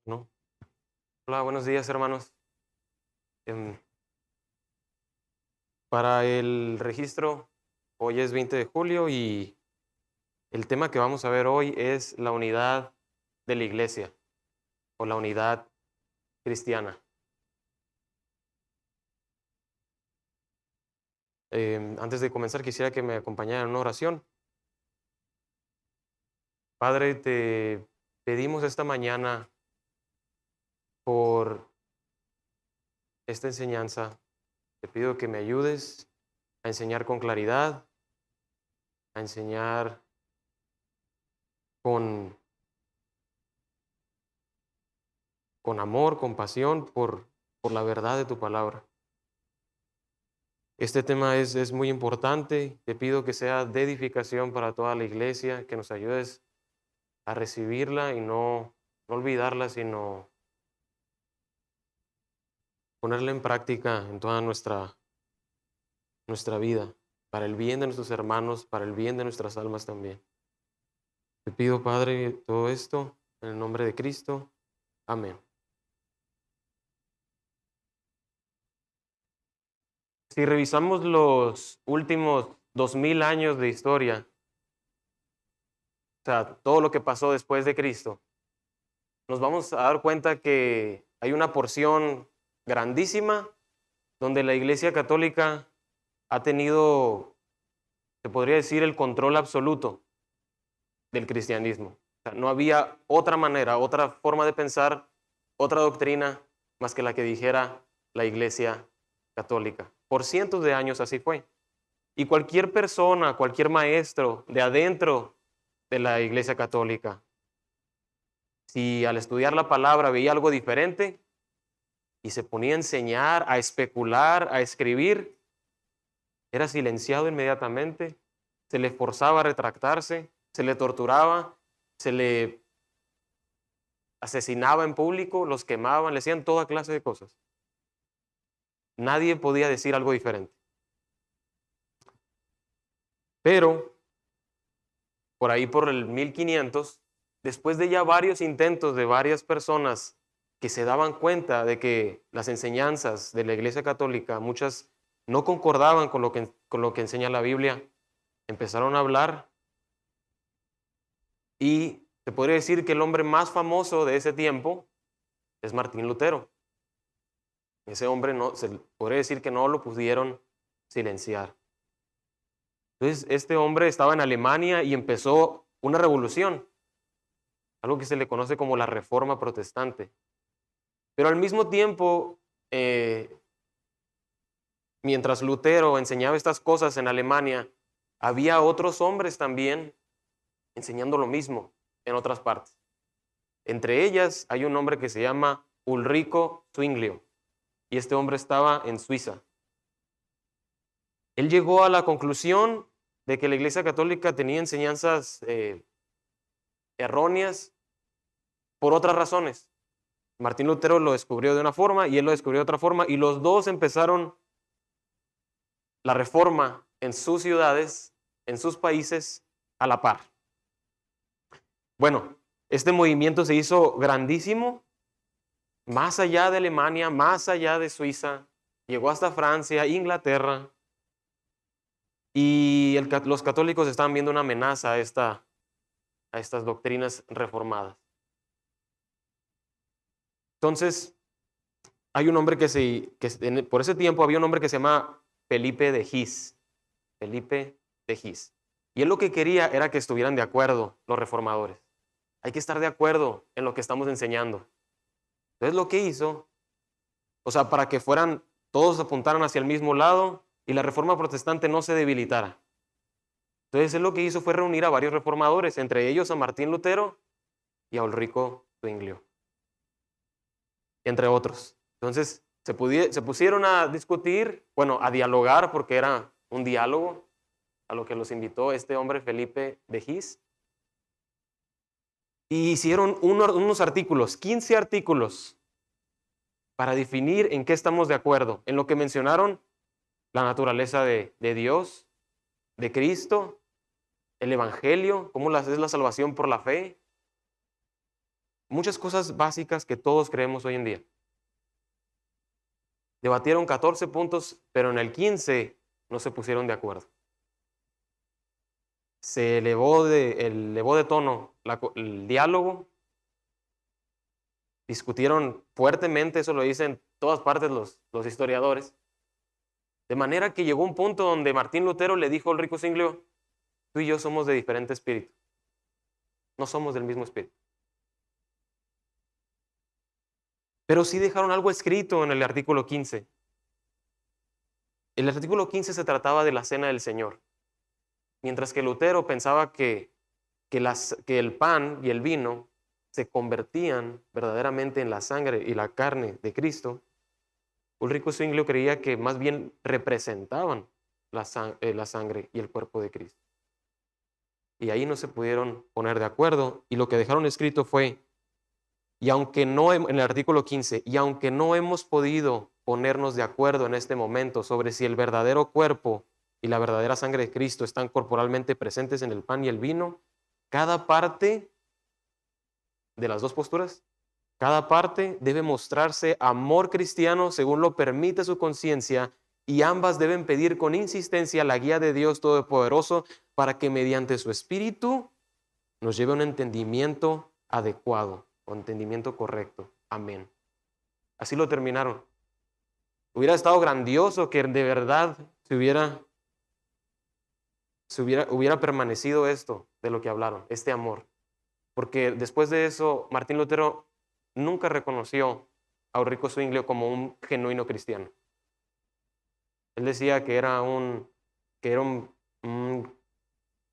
¿No? Hola, buenos días, hermanos. Em, para el registro, hoy es 20 de julio y el tema que vamos a ver hoy es la unidad de la iglesia o la unidad cristiana. Antes de comenzar, quisiera que me acompañaran en una oración. Padre, te pedimos esta mañana por esta enseñanza. Te pido que me ayudes a enseñar con claridad, a enseñar con, con amor, con pasión por la verdad de tu palabra. Este tema es muy importante. Te pido que sea de edificación para toda la iglesia, que nos ayudes a recibirla y no olvidarla, sino ponerla en práctica en toda nuestra vida, para el bien de nuestros hermanos, para el bien de nuestras almas también. Te pido, Padre, todo esto en el nombre de Cristo. Amén. Si revisamos los últimos 2000 años de historia, o sea, todo lo que pasó después de Cristo, nos vamos a dar cuenta que hay una porción grandísima donde la Iglesia Católica ha tenido, se podría decir, el control absoluto del cristianismo. O sea, no había otra manera, otra forma de pensar, otra doctrina más que la que dijera la Iglesia Católica. Por cientos de años así fue. Y cualquier persona, cualquier maestro de adentro de la Iglesia Católica, si al estudiar la palabra veía algo diferente y se ponía a enseñar, a especular, a escribir, era silenciado inmediatamente, se le forzaba a retractarse, se le torturaba, se le asesinaba en público, los quemaban, le hacían toda clase de cosas. Nadie podía decir algo diferente. Pero por ahí por el 1500, después de ya varios intentos de varias personas que se daban cuenta de que las enseñanzas de la Iglesia Católica, muchas no concordaban con lo que enseña la Biblia, empezaron a hablar y se podría decir que el hombre más famoso de ese tiempo es Martín Lutero. Ese hombre no, se podría decir que no lo pudieron silenciar. Entonces, este hombre estaba en Alemania y empezó una revolución, algo que se le conoce como la Reforma Protestante. Pero al mismo tiempo, mientras Lutero enseñaba estas cosas en Alemania, había otros hombres también enseñando lo mismo en otras partes. Entre ellas hay un hombre que se llama Ulrico Zwinglio, y este hombre estaba en Suiza. Él llegó a la conclusión de que la Iglesia Católica tenía enseñanzas erróneas por otras razones. Martín Lutero lo descubrió de una forma y él lo descubrió de otra forma, y los dos empezaron la reforma en sus ciudades, en sus países, a la par. Bueno, este movimiento se hizo grandísimo, más allá de Alemania, más allá de Suiza, llegó hasta Francia, Inglaterra, y los católicos estaban viendo una amenaza a estas doctrinas reformadas. Entonces, hay un hombre por ese tiempo había un hombre que se llama Felipe de Gis. Felipe de Gis. Y él lo que quería era que estuvieran de acuerdo los reformadores. Hay que estar de acuerdo en lo que estamos enseñando. Entonces lo que hizo, o sea, para que todos apuntaran hacia el mismo lado y la reforma protestante no se debilitara. Entonces él lo que hizo fue reunir a varios reformadores, entre ellos a Martín Lutero y a Ulrico Zwinglio, entre otros. Entonces se pusieron a discutir, bueno, a dialogar, porque era un diálogo a lo que los invitó este hombre Felipe de Gis. Y hicieron unos artículos, 15 artículos, para definir en qué estamos de acuerdo, en lo que mencionaron la naturaleza de Dios, de Cristo, el Evangelio, cómo es la salvación por la fe, muchas cosas básicas que todos creemos hoy en día. Debatieron 14 puntos, pero en el 15 no se pusieron de acuerdo. Se elevó de tono el diálogo, discutieron fuertemente, eso lo dicen todas partes los historiadores, de manera que llegó un punto donde Martín Lutero le dijo al rico Zwinglio: tú y yo somos de diferente espíritu, no somos del mismo espíritu. Pero sí dejaron algo escrito en el artículo 15. El artículo 15 se trataba de la cena del Señor. Mientras que Lutero pensaba que el pan y el vino se convertían verdaderamente en la sangre y la carne de Cristo, Ulrico Zwinglio creía que más bien representaban la sangre y el cuerpo de Cristo. Y ahí no se pudieron poner de acuerdo, y lo que dejaron escrito fue: y aunque no, en el artículo 15, y aunque no hemos podido ponernos de acuerdo en este momento sobre si el verdadero cuerpo y la verdadera sangre de Cristo están corporalmente presentes en el pan y el vino, cada parte de las dos posturas, cada parte debe mostrarse amor cristiano según lo permite su conciencia, y ambas deben pedir con insistencia la guía de Dios Todopoderoso para que mediante su Espíritu nos lleve a un entendimiento adecuado o entendimiento correcto. Amén. Así lo terminaron. Hubiera estado grandioso que de verdad hubiera permanecido esto de lo que hablaron, este amor. Porque después de eso, Martín Lutero nunca reconoció a Ulrico Zwinglio como un genuino cristiano. Él decía que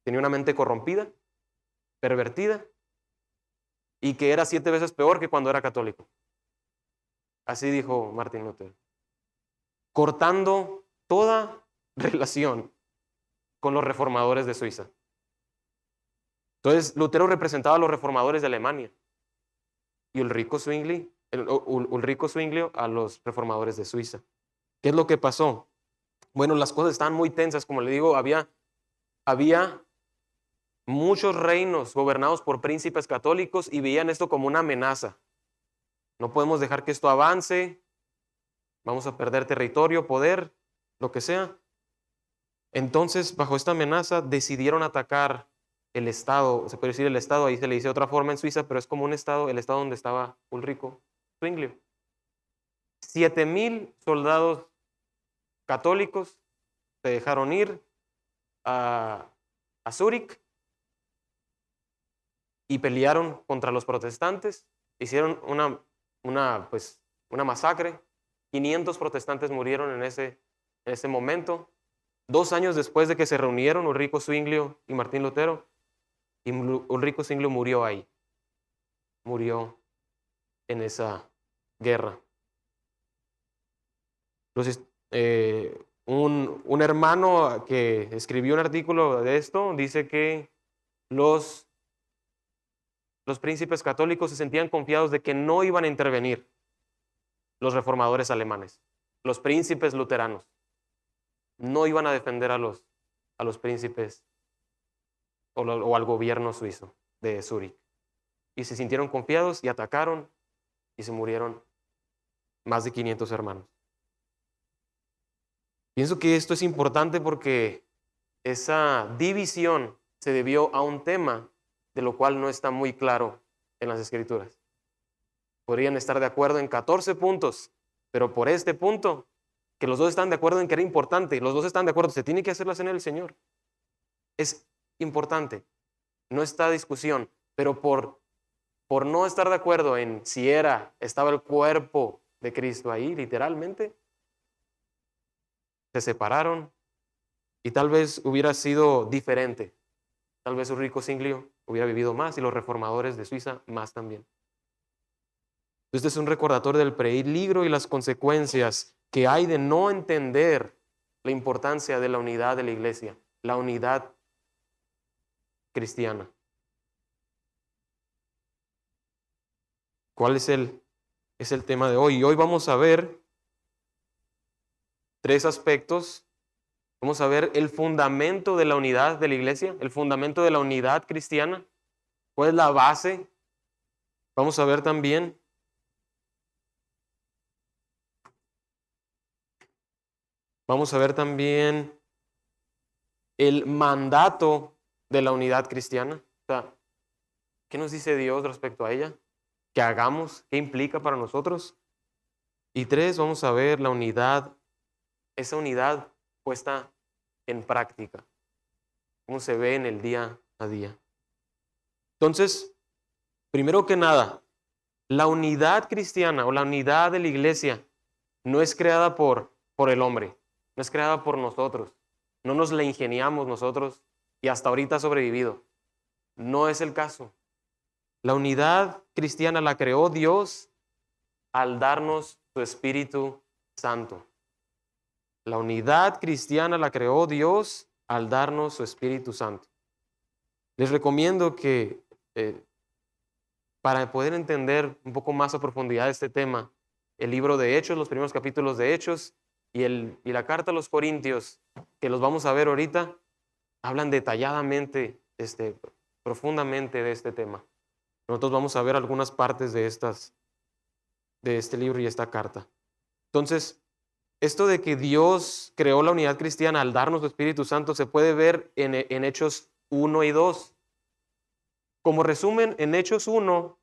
tenía una mente corrompida, pervertida, y que era 7 veces peor que cuando era católico. Así dijo Martín Lutero, cortando toda relación con los reformadores de Suiza. Entonces, Lutero representaba a los reformadores de Alemania y Ulrico Zwinglio a los reformadores de Suiza. ¿Qué es lo que pasó? Bueno, las cosas estaban muy tensas, como le digo, había muchos reinos gobernados por príncipes católicos y veían esto como una amenaza. No podemos dejar que esto avance, vamos a perder territorio, poder, lo que sea. Entonces, bajo esta amenaza, decidieron atacar el Estado, se puede decir el Estado, ahí se le dice de otra forma en Suiza, pero es como un Estado, el Estado donde estaba Ulrico Zwinglio. 7,000 soldados católicos se dejaron ir a Zúrich y pelearon contra los protestantes, hicieron una masacre. 500 protestantes murieron en ese momento. 2 años después de que se reunieron Ulrico Zwinglio y Martín Lutero, y Ulrico Zwinglio murió ahí. Murió en esa guerra. Entonces, un hermano que escribió un artículo de esto dice que los príncipes católicos se sentían confiados de que no iban a intervenir los reformadores alemanes, los príncipes luteranos. No iban a defender a los príncipes o al gobierno suizo de Zúrich. Y se sintieron confiados y atacaron y se murieron más de 500 hermanos. Pienso que esto es importante porque esa división se debió a un tema de lo cual no está muy claro en las Escrituras. Podrían estar de acuerdo en 14 puntos, pero por este punto, que los dos están de acuerdo en que era importante, los dos están de acuerdo, se tiene que hacer la cena del Señor. Es importante, no está discusión, pero por no estar de acuerdo en si estaba el cuerpo de Cristo ahí, literalmente, se separaron y tal vez hubiera sido diferente. Tal vez Ulrico Zwinglio hubiera vivido más y los reformadores de Suiza más también. Este es un recordatorio del peligro y las consecuencias que hay de no entender la importancia de la unidad de la iglesia, la unidad cristiana. ¿Cuál es el tema de hoy? Y hoy vamos a ver 3 aspectos. Vamos a ver el fundamento de la unidad de la iglesia, el fundamento de la unidad cristiana. ¿Cuál es la base Vamos a ver también el mandato de la unidad cristiana. O sea, ¿qué nos dice Dios respecto a ella? ¿Qué hagamos? ¿Qué implica para nosotros? Y 3, vamos a ver la unidad, esa unidad puesta en práctica, cómo se ve en el día a día. Entonces, primero que nada, la unidad cristiana o la unidad de la iglesia no es creada por el hombre, no es creada por nosotros, no nos la ingeniamos nosotros y hasta ahorita ha sobrevivido. No es el caso. La unidad cristiana la creó Dios al darnos su Espíritu Santo. La unidad cristiana la creó Dios al darnos su Espíritu Santo. Les recomiendo que para poder entender un poco más a profundidad este tema, el libro de Hechos, los primeros capítulos de Hechos y la carta a los Corintios, que los vamos a ver ahorita, hablan detalladamente, profundamente de este tema. Nosotros vamos a ver algunas partes de este libro y esta carta. Entonces, esto de que Dios creó la unidad cristiana al darnos su Espíritu Santo se puede ver en Hechos 1 y 2. Como resumen, en Hechos 1,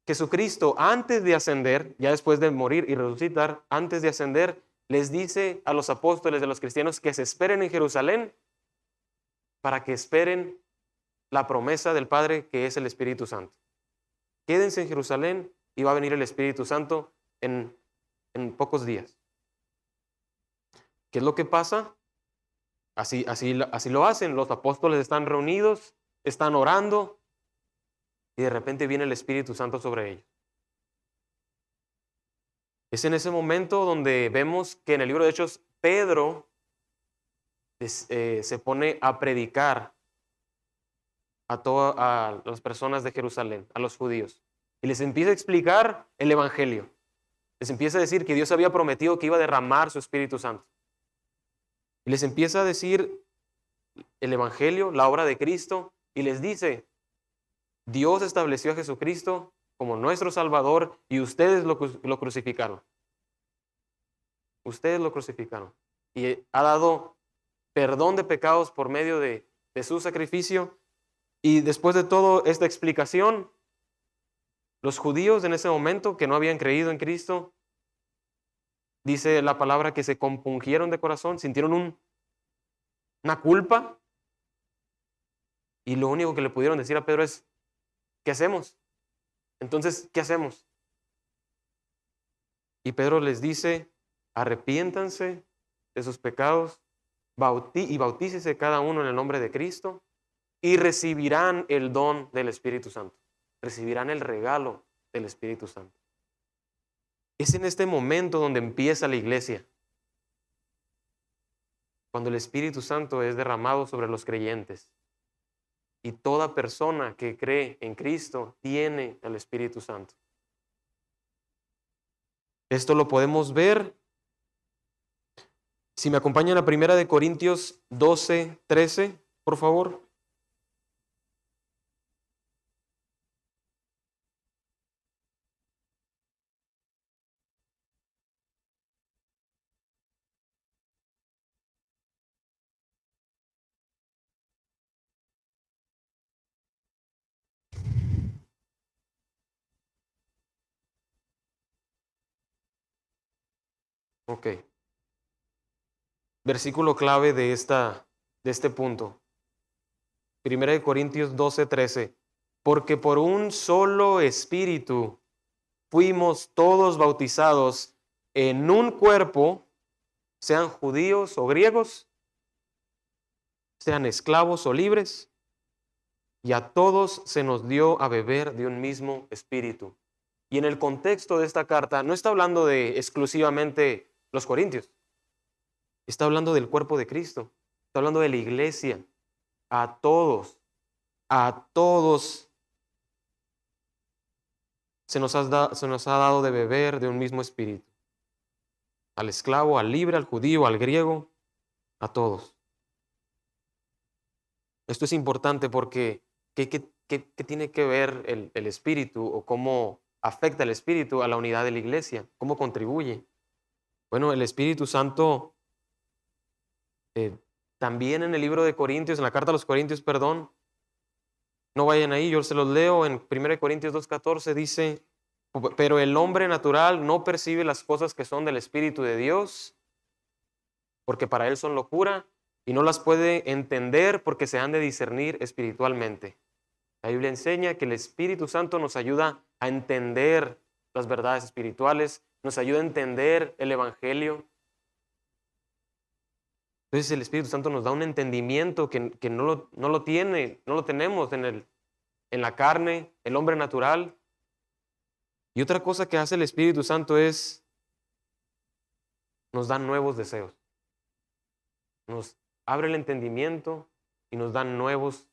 Jesucristo antes de ascender, ya después de morir y resucitar, antes de ascender, les dice a los apóstoles de los cristianos que se esperen en Jerusalén para que esperen la promesa del Padre que es el Espíritu Santo. Quédense en Jerusalén y va a venir el Espíritu Santo en pocos días. ¿Qué es lo que pasa? Así lo hacen. Los apóstoles están reunidos, están orando y de repente viene el Espíritu Santo sobre ellos. Es en ese momento donde vemos que en el libro de Hechos Pedro se pone a predicar a las personas de Jerusalén, a los judíos, y les empieza a explicar el Evangelio. Les empieza a decir que Dios había prometido que iba a derramar su Espíritu Santo. Y les empieza a decir el Evangelio, la obra de Cristo, y les dice, Dios estableció a Jesucristo como nuestro Salvador y ustedes lo crucificaron. Ustedes lo crucificaron. Y ha dado perdón de pecados por medio de su sacrificio. Y después de toda esta explicación, los judíos en ese momento que no habían creído en Cristo, dice la palabra que se compungieron de corazón, sintieron una culpa. Y lo único que le pudieron decir a Pedro es, ¿qué hacemos? Entonces, ¿qué hacemos? Y Pedro les dice, arrepiéntanse de sus pecados y bautícese cada uno en el nombre de Cristo y recibirán el don del Espíritu Santo. Recibirán el regalo del Espíritu Santo. Es en este momento donde empieza la iglesia. Cuando el Espíritu Santo es derramado sobre los creyentes. Y toda persona que cree en Cristo tiene el Espíritu Santo. Esto lo podemos ver. Si me acompañan a 1 Corintios 12, 13, por favor. Ok. Versículo clave de este punto. 1 Corintios 12, 13. Porque por un solo espíritu fuimos todos bautizados en un cuerpo, sean judíos o griegos, sean esclavos o libres, y a todos se nos dio a beber de un mismo espíritu. Y en el contexto de esta carta no está hablando de exclusivamente los corintios, está hablando del cuerpo de Cristo, está hablando de la iglesia, a todos se nos ha dado de beber de un mismo espíritu. Al esclavo, al libre, al judío, al griego, a todos. Esto es importante porque qué tiene que ver el Espíritu o cómo afecta el Espíritu a la unidad de la iglesia? ¿Cómo contribuye? Bueno, el Espíritu Santo eh, también en el libro de Corintios, en la carta a los Corintios, perdón, no vayan ahí, yo se los leo en 1 Corintios 2:14, dice, pero el hombre natural no percibe las cosas que son del Espíritu de Dios, porque para él son locura, y no las puede entender porque se han de discernir espiritualmente. La Biblia enseña que el Espíritu Santo nos ayuda a entender las verdades espirituales, nos ayuda a entender el Evangelio. Entonces el Espíritu Santo nos da un entendimiento que no lo tenemos en la carne, el hombre natural. Y otra cosa que hace el Espíritu Santo es, nos da nuevos deseos. Nos abre el entendimiento y nos da nuevos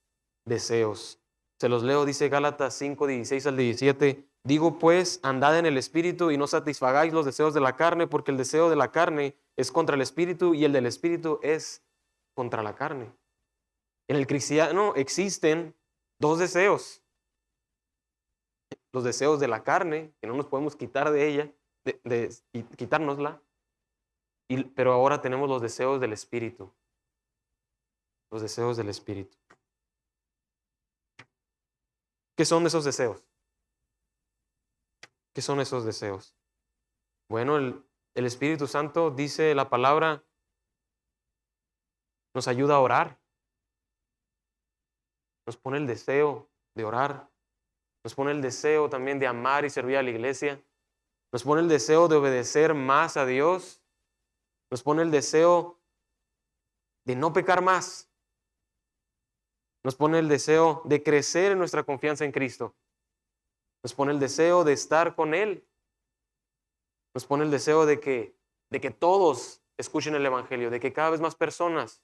deseos. Se los leo, dice Gálatas 5:16 al 17. Digo pues, andad en el Espíritu y no satisfagáis los deseos de la carne, porque el deseo de la carne es contra el Espíritu y el del Espíritu es contra la carne. En el cristiano existen dos deseos. Los deseos de la carne, que no nos podemos quitar de ella, quitárnosla, pero ahora tenemos los deseos del Espíritu. Los deseos del Espíritu. ¿Qué son esos deseos? ¿Qué son esos deseos? Bueno, el Espíritu Santo, dice la palabra, nos ayuda a orar. Nos pone el deseo de orar. Nos pone el deseo también de amar y servir a la iglesia. Nos pone el deseo de obedecer más a Dios. Nos pone el deseo de no pecar más. Nos pone el deseo de crecer en nuestra confianza en Cristo. Nos pone el deseo de estar con Él. Nos pone el deseo de que todos escuchen el Evangelio, de que cada vez más personas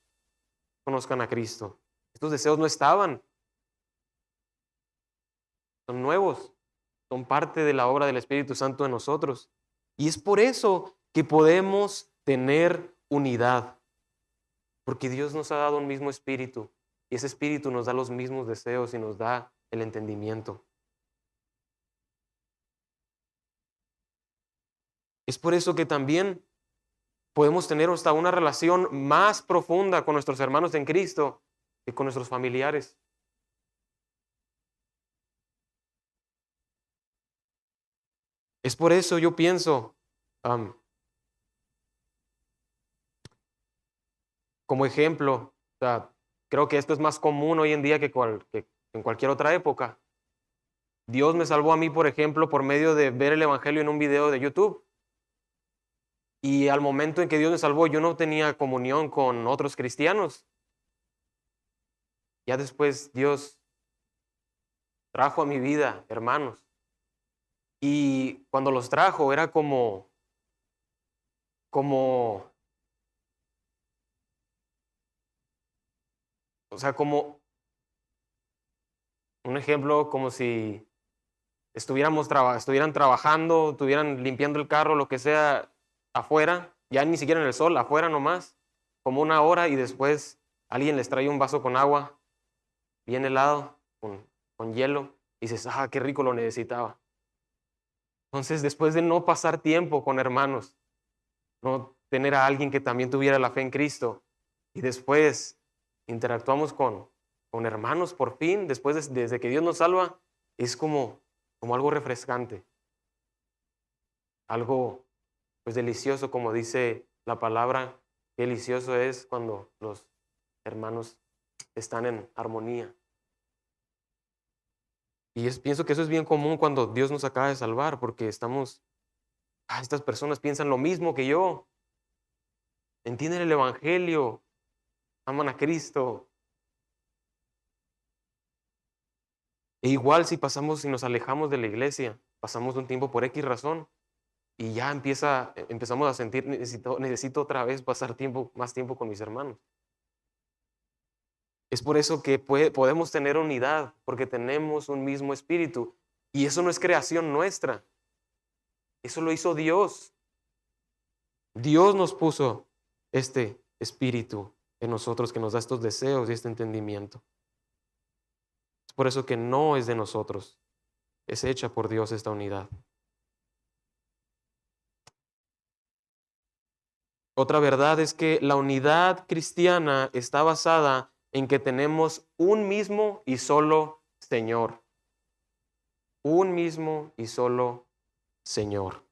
conozcan a Cristo. Estos deseos no estaban. Son nuevos. Son parte de la obra del Espíritu Santo en nosotros. Y es por eso que podemos tener unidad. Porque Dios nos ha dado un mismo espíritu. Y ese espíritu nos da los mismos deseos y nos da el entendimiento. Es por eso que también podemos tener hasta una relación más profunda con nuestros hermanos en Cristo que con nuestros familiares. Es por eso yo pienso, como ejemplo, o sea, creo que esto es más común hoy en día que en cualquier otra época. Dios me salvó a mí, por ejemplo, por medio de ver el Evangelio en un video de YouTube. Y al momento en que Dios me salvó, yo no tenía comunión con otros cristianos. Ya después Dios trajo a mi vida hermanos. Y cuando los trajo era como o sea, como un ejemplo, como si estuvieran trabajando, estuvieran limpiando el carro, lo que sea, afuera, ya ni siquiera en el sol, afuera nomás, como una hora, y después alguien les trae un vaso con agua, bien helado, con hielo, y dices, qué rico, lo necesitaba. Entonces, después de no pasar tiempo con hermanos, no tener a alguien que también tuviera la fe en Cristo, y después interactuamos con hermanos por fin, desde que Dios nos salva, es como algo refrescante, algo pues delicioso, como dice la palabra, qué delicioso es cuando los hermanos están en armonía. Y pienso que eso es bien común cuando Dios nos acaba de salvar, porque estas personas piensan lo mismo que yo, entienden el Evangelio, aman a Cristo. E igual si nos alejamos de la iglesia, pasamos un tiempo por X razón, y ya empezamos a sentir, necesito otra vez pasar más tiempo con mis hermanos. Es por eso que podemos tener unidad, porque tenemos un mismo espíritu. Y eso no es creación nuestra. Eso lo hizo Dios. Dios nos puso este espíritu en nosotros que nos da estos deseos y este entendimiento. Es por eso que no es de nosotros, es hecha por Dios esta unidad. Otra verdad es que la unidad cristiana está basada en que tenemos un mismo y solo Señor. Un mismo y solo Señor.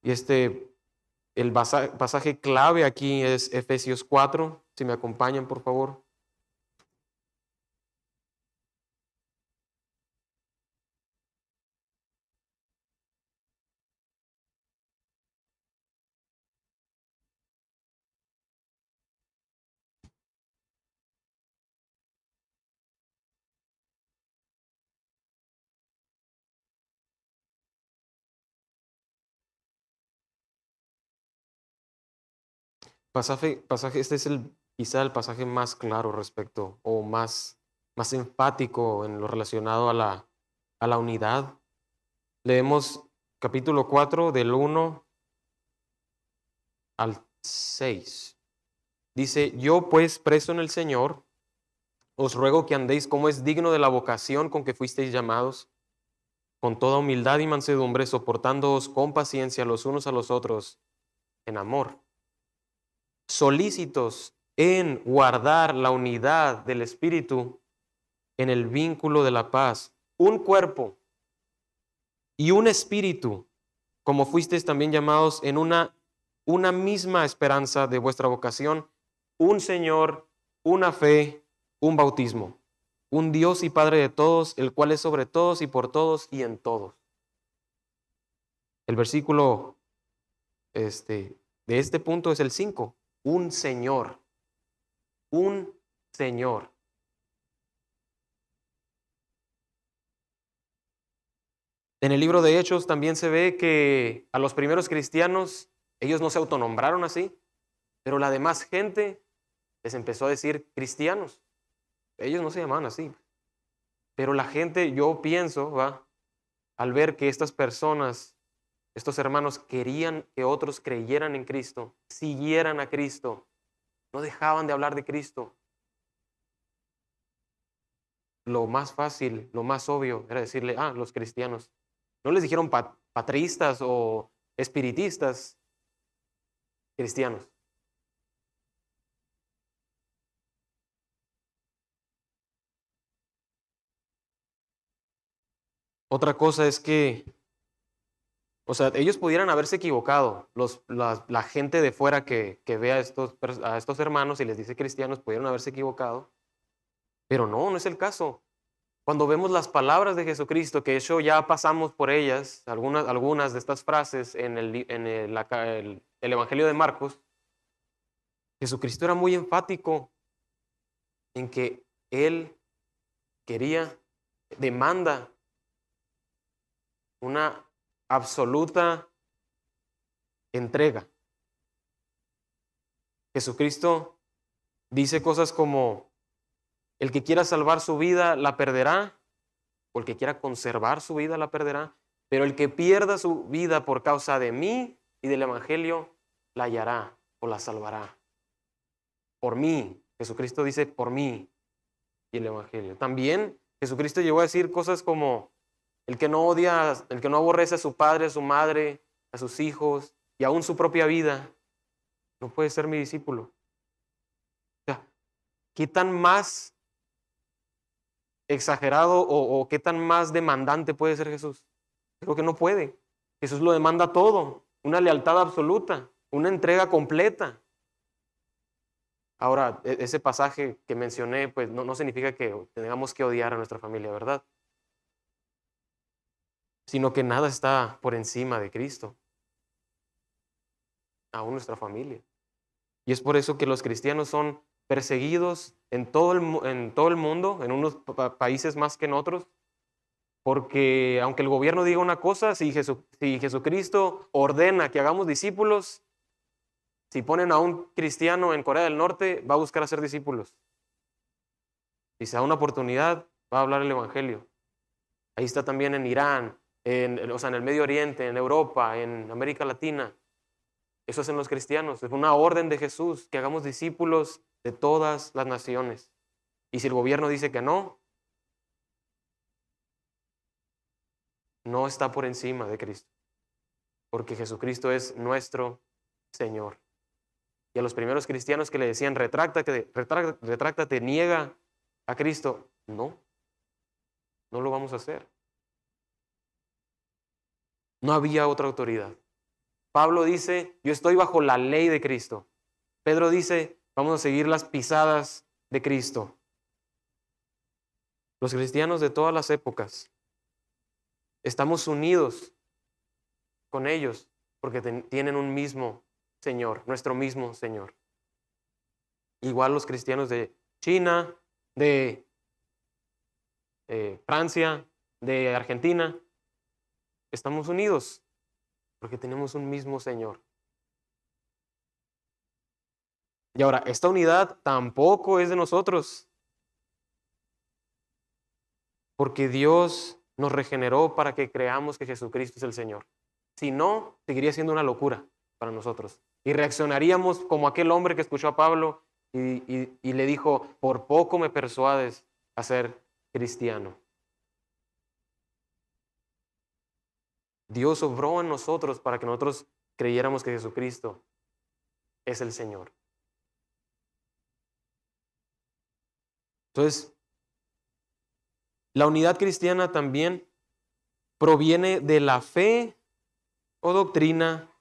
Y el pasaje clave aquí es Efesios 4. Si me acompañan, por favor. Este es quizá el pasaje más claro respecto o más enfático en lo relacionado a la unidad. Leemos capítulo 4 del 1 al 6. Dice, yo pues preso en el Señor, os ruego que andéis como es digno de la vocación con que fuisteis llamados, con toda humildad y mansedumbre, soportándoos con paciencia los unos a los otros en amor, solícitos en guardar la unidad del Espíritu en el vínculo de la paz, un cuerpo y un espíritu, como fuisteis también llamados en una misma esperanza de vuestra vocación, un Señor, una fe, un bautismo, un Dios y Padre de todos, el cual es sobre todos y por todos y en todos. El versículo de este punto es el 5, un Señor, un Señor. En el libro de Hechos también se ve que a los primeros cristianos, ellos no se autonombraron así, pero la demás gente les empezó a decir cristianos. Ellos no se llamaban así. Pero la gente, yo pienso, al ver que estas personas, estos hermanos querían que otros creyeran en Cristo, siguieran a Cristo, no dejaban de hablar de Cristo. Lo más fácil, lo más obvio era decirle, los cristianos. No les dijeron patristas o espiritistas, cristianos. Otra cosa es que, o sea, ellos pudieran haberse equivocado. La gente de fuera que ve a estos hermanos y les dice cristianos, pudieron haberse equivocado. Pero no es el caso. Cuando vemos las palabras de Jesucristo, que eso ya pasamos por ellas, algunas de estas frases en el Evangelio de Marcos, Jesucristo era muy enfático en que Él demanda una absoluta entrega. Jesucristo dice cosas como, el que quiera salvar su vida la perderá, o el que quiera conservar su vida la perderá, pero el que pierda su vida por causa de mí y del Evangelio la hallará o la salvará. Por mí, Jesucristo dice por mí y el Evangelio. También Jesucristo llegó a decir cosas como, el que no odia, el que no aborrece a su padre, a su madre, a sus hijos y aún su propia vida, no puede ser mi discípulo. O sea, ¿qué tan más exagerado o qué tan más demandante puede ser Jesús? Creo que no puede. Jesús lo demanda todo, una lealtad absoluta, una entrega completa. Ahora, ese pasaje que mencioné, pues no significa que tengamos que odiar a nuestra familia, ¿verdad? Sino que nada está por encima de Cristo, aún nuestra familia. Y es por eso que los cristianos son perseguidos en todo el mundo, en unos países más que en otros, porque aunque el gobierno diga una cosa, si Jesucristo ordena que hagamos discípulos, si ponen a un cristiano en Corea del Norte, va a buscar hacer discípulos. Si se da una oportunidad, va a hablar el Evangelio. Ahí está también en Irán, en el Medio Oriente, en Europa, en América Latina. Eso hacen los cristianos. Es una orden de Jesús, que hagamos discípulos de todas las naciones. Y si el gobierno dice que no, no está por encima de Cristo, porque Jesucristo es nuestro Señor. Y a los primeros cristianos que le decían, retráctate, niega a Cristo, no lo vamos a hacer. No había otra autoridad. Pablo dice, yo estoy bajo la ley de Cristo. Pedro dice, vamos a seguir las pisadas de Cristo. Los cristianos de todas las épocas estamos unidos con ellos porque tienen un mismo Señor, nuestro mismo Señor. Igual los cristianos de China, de Francia, de Argentina, estamos unidos porque tenemos un mismo Señor. Y ahora, esta unidad tampoco es de nosotros, porque Dios nos regeneró para que creamos que Jesucristo es el Señor. Si no, seguiría siendo una locura para nosotros. Y reaccionaríamos como aquel hombre que escuchó a Pablo y le dijo, por poco me persuades a ser cristiano. Dios obró en nosotros para que nosotros creyéramos que Jesucristo es el Señor. Entonces, la unidad cristiana también proviene de la fe o doctrina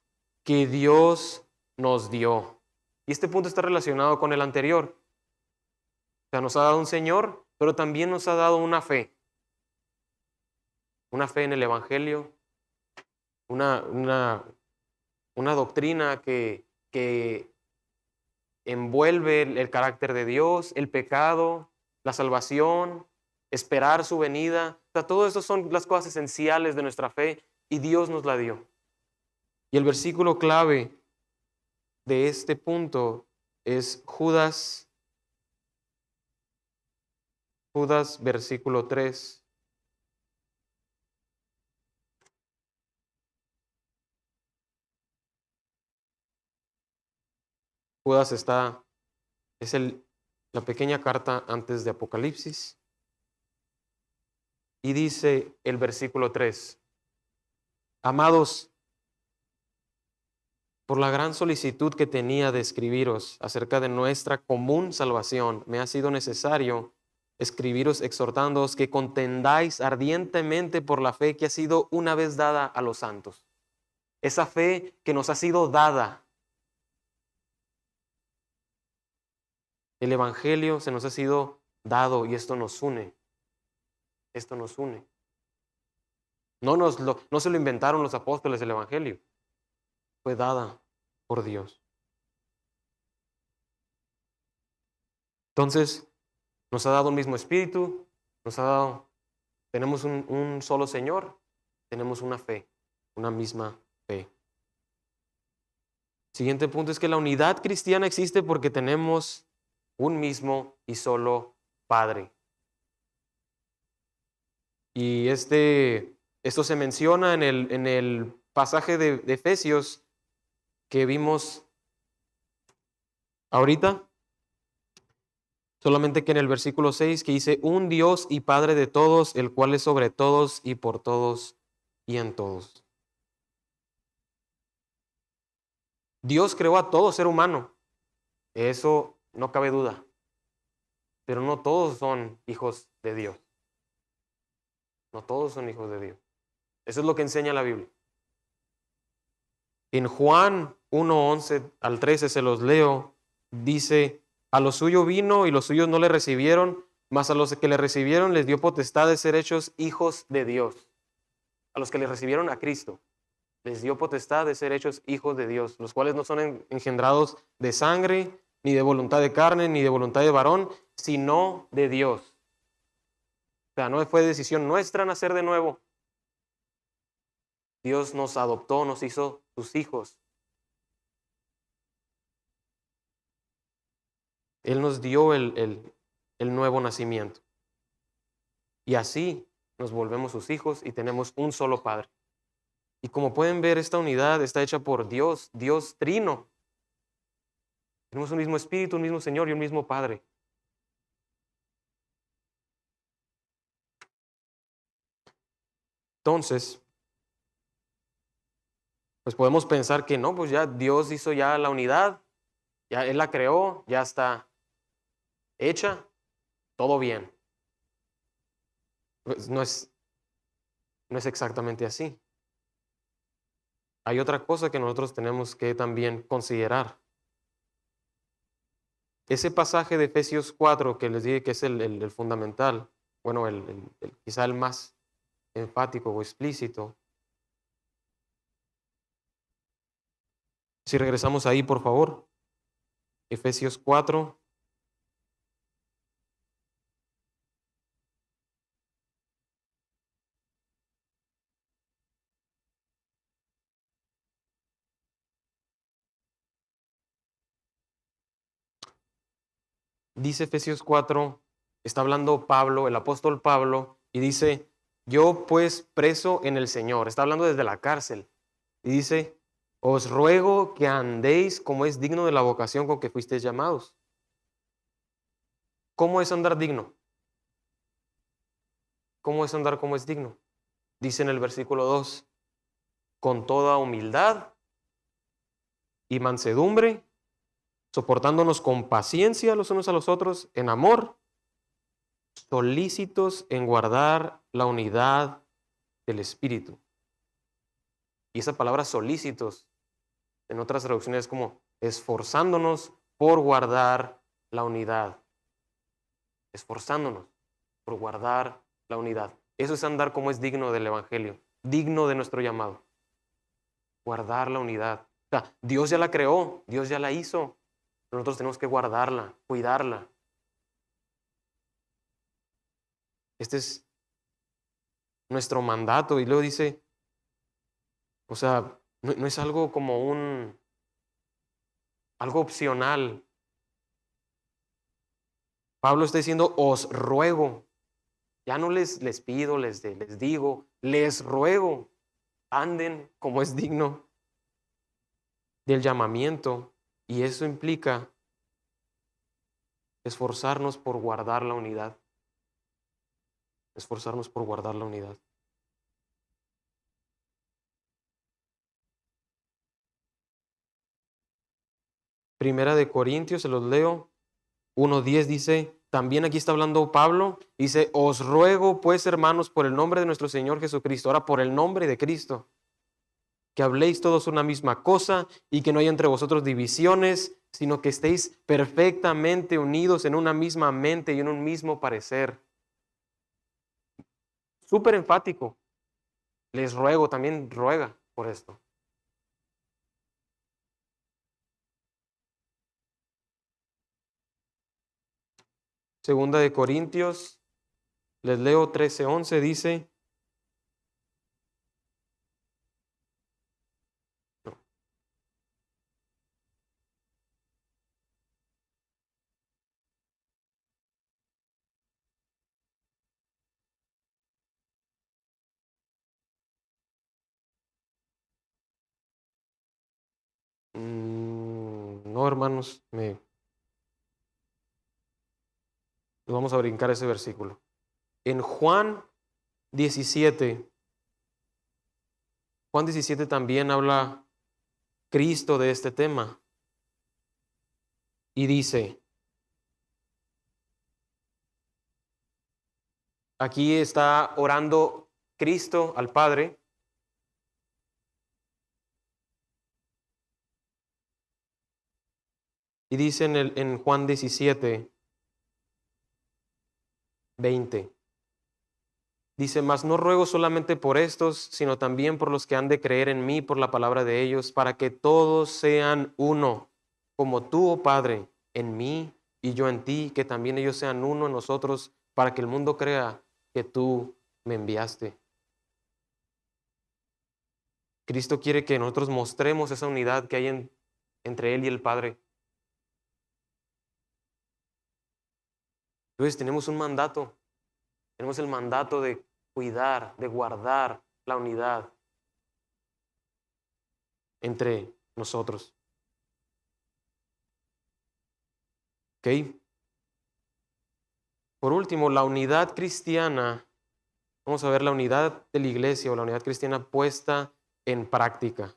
que Dios nos dio. Y este punto está relacionado con el anterior. O sea, nos ha dado un Señor, pero también nos ha dado una fe. Una fe en el Evangelio, una doctrina que envuelve el carácter de Dios, el pecado, la salvación, esperar su venida. O sea, todo eso son las cosas esenciales de nuestra fe y Dios nos la dio. Y el versículo clave de este punto es Judas versículo 3. Judas es la pequeña carta antes de Apocalipsis. Y dice el versículo 3, amados, por la gran solicitud que tenía de escribiros acerca de nuestra común salvación, me ha sido necesario escribiros exhortándoos que contendáis ardientemente por la fe que ha sido una vez dada a los santos. Esa fe que nos ha sido dada. El Evangelio se nos ha sido dado y esto nos une. Esto nos une. No se lo inventaron los apóstoles el Evangelio. Fue dada por Dios. Entonces, nos ha dado un mismo espíritu, tenemos un solo Señor, tenemos una fe, una misma fe. Siguiente punto es que la unidad cristiana existe porque tenemos un mismo y solo Padre. Y esto se menciona en el pasaje de Efesios que vimos ahorita, solamente que en el versículo 6 que dice, un Dios y Padre de todos, el cual es sobre todos y por todos y en todos. Dios creó a todo ser humano, eso no cabe duda, pero no todos son hijos de Dios. No todos son hijos de Dios. Eso es lo que enseña la Biblia. En Juan 1:11 al 13 se los leo, dice, a lo suyo vino y los suyos no le recibieron, mas a los que le recibieron les dio potestad de ser hechos hijos de Dios. A los que le recibieron a Cristo les dio potestad de ser hechos hijos de Dios, los cuales no son engendrados de sangre, ni de voluntad de carne, ni de voluntad de varón, sino de Dios. O sea, no fue decisión nuestra nacer de nuevo. Dios nos adoptó, nos hizo sus hijos. Él nos dio el nuevo nacimiento. Y así nos volvemos sus hijos y tenemos un solo Padre. Y como pueden ver, esta unidad está hecha por Dios, Dios trino. Tenemos un mismo Espíritu, un mismo Señor y un mismo Padre. Entonces, pues podemos pensar que no, pues ya Dios hizo ya la unidad, ya Él la creó, ya está hecha, todo bien. Pues no es exactamente así. Hay otra cosa que nosotros tenemos que también considerar. Ese pasaje de Efesios 4 que les dije que es el fundamental, bueno, quizá el más enfático o explícito. Si regresamos ahí, por favor, Efesios 4. Dice Efesios 4, está hablando Pablo, el apóstol Pablo, y dice, yo pues preso en el Señor, está hablando desde la cárcel, y dice, os ruego que andéis como es digno de la vocación con que fuisteis llamados. ¿Cómo es andar digno? ¿Cómo es andar como es digno? Dice en el versículo 2, con toda humildad y mansedumbre, soportándonos con paciencia los unos a los otros, en amor, solícitos en guardar la unidad del Espíritu. Y esa palabra solícitos, en otras traducciones es como esforzándonos por guardar la unidad. Esforzándonos por guardar la unidad. Eso es andar como es digno del Evangelio, digno de nuestro llamado. Guardar la unidad. O sea, Dios ya la creó, Dios ya la hizo. Nosotros tenemos que guardarla, cuidarla. Este es nuestro mandato. Y luego dice, o sea, no es algo como algo opcional. Pablo está diciendo, os ruego. Ya no les pido, les digo, les ruego, anden como es digno del llamamiento. Y eso implica esforzarnos por guardar la unidad. Esforzarnos por guardar la unidad. Primera de Corintios, se los leo, 1:10 dice, también aquí está hablando Pablo, dice, os ruego pues hermanos por el nombre de nuestro Señor Jesucristo, ahora por el nombre de Cristo, que habléis todos una misma cosa y que no haya entre vosotros divisiones, sino que estéis perfectamente unidos en una misma mente y en un mismo parecer. Súper enfático. Les ruego, también ruega por esto. Segunda de Corintios, les leo 13:11, dice, no hermanos, nos vamos a brincar ese versículo. En Juan 17, Juan 17 también habla Cristo de este tema y dice, aquí está orando Cristo al Padre y dice en Juan 17, 20, dice, mas no ruego solamente por estos, sino también por los que han de creer en mí por la palabra de ellos, para que todos sean uno, como tú, oh Padre, en mí y yo en ti, que también ellos sean uno en nosotros, para que el mundo crea que tú me enviaste. Cristo quiere que nosotros mostremos esa unidad que hay entre Él y el Padre. Entonces tenemos un mandato, tenemos el mandato de cuidar, de guardar la unidad entre nosotros. ¿Ok? Por último, la unidad cristiana Vamos a ver la unidad de la iglesia o la unidad cristiana puesta en práctica.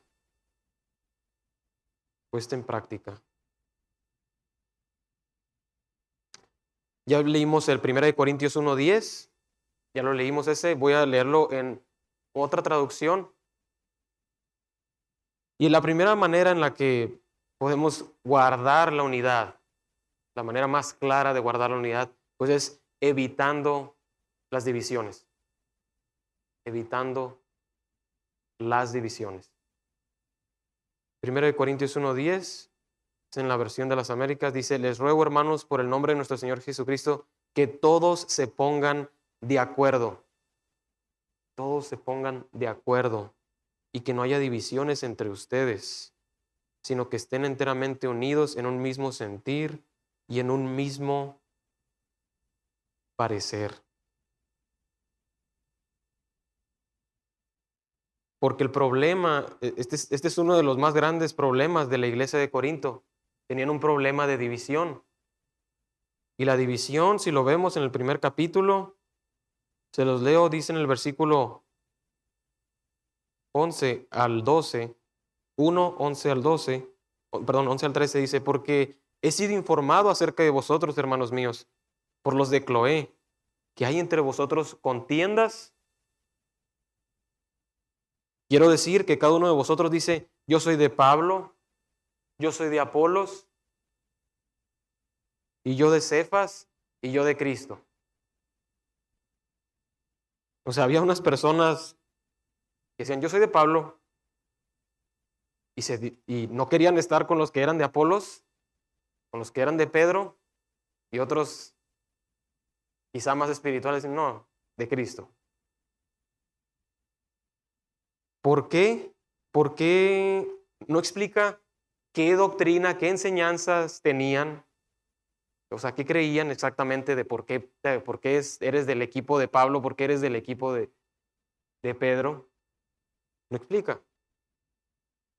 Puesta en práctica. Ya leímos el 1 Corintios 1:10. Ya lo leímos ese. Voy a leerlo en otra traducción. Y la primera manera en la que podemos guardar la unidad, la manera más clara de guardar la unidad, pues es evitando las divisiones. Evitando las divisiones. 1 Corintios 1:10, es en la versión de las Américas, dice: les ruego, hermanos, por el nombre de nuestro Señor Jesucristo, que todos se pongan de acuerdo. Todos se pongan de acuerdo y que no haya divisiones entre ustedes, sino que estén enteramente unidos en un mismo sentir y en un mismo parecer. Porque el problema, este es uno de los más grandes problemas de la iglesia de Corinto. Tenían un problema de división. Y la división, si lo vemos en el primer capítulo, se los leo, dice en el versículo 11 al 12, 1, 11 al 12, perdón, 11 al 13, dice: porque he sido informado acerca de vosotros, hermanos míos, por los de Cloé, que hay entre vosotros contiendas. Quiero decir que cada uno de vosotros dice: yo soy de Pablo, yo soy de Apolos, y yo de Cefas, y yo de Cristo. O sea, había unas personas que decían: yo soy de Pablo, y no querían estar con los que eran de Apolos, con los que eran de Pedro, y otros quizá más espirituales, no, de Cristo. ¿Por qué? ¿Por qué no explica qué doctrina, qué enseñanzas tenían? O sea, ¿qué creían exactamente de por qué eres del equipo de Pablo, por qué eres del equipo de Pedro? No explica.